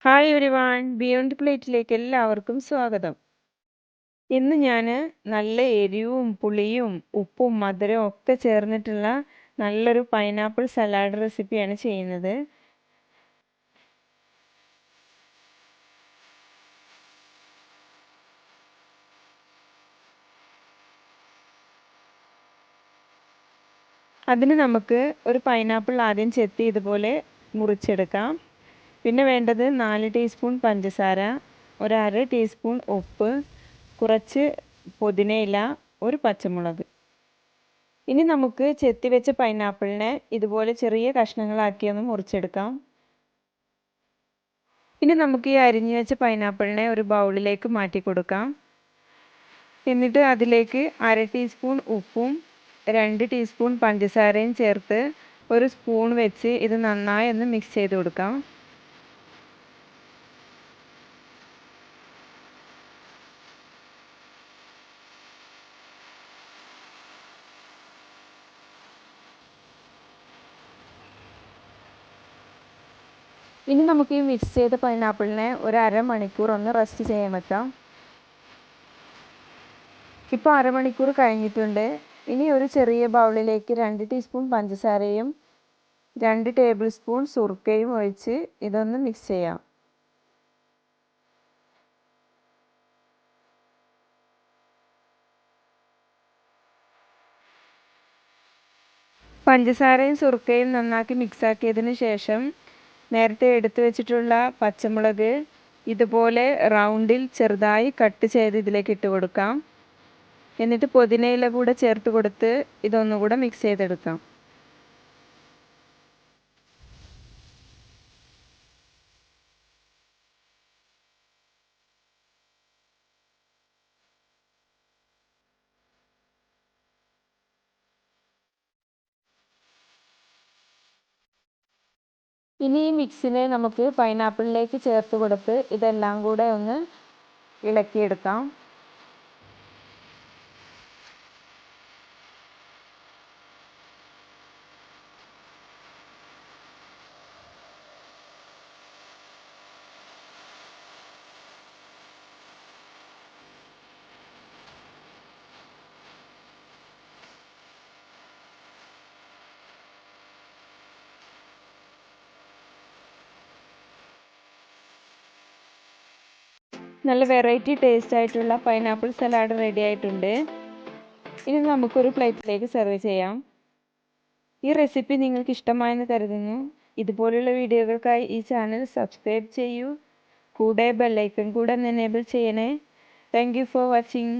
Hi everyone, beyond പ്ലേറ്റിലേക്ക് എല്ലാവർക്കും സ്വാഗതം. ഇന്ന് ഞാൻ നല്ല എരിവും പുളിയും ഉപ്പും മധുരവും ഒക്കെ ചേർന്നിട്ടുള്ള നല്ലൊരു പൈനാപ്പിൾ സലാഡ് റെസിപ്പിയാണ് ചെയ്യുന്നത്. അതിന് നമുക്ക് ഒരു പൈനാപ്പിൾ ആദ്യം ചെത്തി ഇതുപോലെ മുറിച്ചെടുക്കാം. പിന്നെ വേണ്ടത് 4 ടീസ്പൂൺ പഞ്ചസാര, ഒരു അര ടീസ്പൂൺ ഉപ്പ്, കുറച്ച് പുതിനയില, ഒരു പച്ചമുളക്. ഇനി നമുക്ക് ചെത്തിവെച്ച പൈനാപ്പിളിനെ ഇതുപോലെ ചെറിയ കഷ്ണങ്ങളാക്കി ഒന്ന് മുറിച്ചെടുക്കാം. ഇനി നമുക്ക് ഈ അരിഞ്ഞു വെച്ച പൈനാപ്പിളിനെ ഒരു ബൗളിലേക്ക് മാറ്റി കൊടുക്കാം. എന്നിട്ട് അതിലേക്ക് അര ടീസ്പൂൺ ഉപ്പും 2 ടീസ്പൂൺ പഞ്ചസാരയും ചേർത്ത് ഒരു സ്പൂൺ വെച്ച് ഇത് നന്നായി ഒന്ന് മിക്സ് ചെയ്ത് കൊടുക്കാം. ഇനി നമുക്ക് ഈ മിക്സ് ചെയ്ത പൈനാപ്പിളിനെ ഒരു അരമണിക്കൂർ ഒന്ന് റെസ്റ്റ് ചെയ്യാൻ വെക്കാം. ഇപ്പോൾ അരമണിക്കൂർ കഴിഞ്ഞിട്ടുണ്ട്. ഇനി ഒരു ചെറിയ ബൗളിലേക്ക് 2 ടീസ്പൂൺ പഞ്ചസാരയും 2 ടേബിൾ സ്പൂൺ സുർക്കയും ഒഴിച്ച് ഇതൊന്ന് മിക്സ് ചെയ്യാം. പഞ്ചസാരയും സുർക്കയും നന്നാക്കി മിക്സാക്കിയതിന് ശേഷം നേരത്തെ എടുത്തു വെച്ചിട്ടുള്ള പച്ചമുളക് ഇതുപോലെ റൗണ്ടിൽ ചെറുതായി കട്ട് ചെയ്ത് ഇതിലേക്ക് ഇട്ട് കൊടുക്കാം. എന്നിട്ട് പുതിനയില കൂടെ ചേർത്ത് കൊടുത്ത് ഇതൊന്നുകൂടെ മിക്സ് ചെയ്തെടുക്കാം. ഇനി ഈ മിക്സിനെ നമുക്ക് പൈനാപ്പിളിലേക്ക് ചേർത്ത് കൊടുത്ത് ഇതെല്ലാം കൂടെ ഒന്ന് ഇളക്കിയെടുക്കാം. നല്ല വെറൈറ്റി ടേസ്റ്റ് ആയിട്ടുള്ള പൈനാപ്പിൾ സലാഡ് റെഡി ആയിട്ടുണ്ട്. ഇനി നമുക്കൊരു പ്ലേറ്റിലേക്ക് സെർവ് ചെയ്യാം. ഈ റെസിപ്പി നിങ്ങൾക്ക് ഇഷ്ടമായെന്ന് കരുതുന്നു. ഇതുപോലുള്ള വീഡിയോകൾക്കായി ഈ ചാനൽ സബ്സ്ക്രൈബ് ചെയ്യൂ. കൂടെ ബെല്ലൈക്കൺ കൂടെ എനേബിൾ ചെയ്യണേ. Thank you for watching.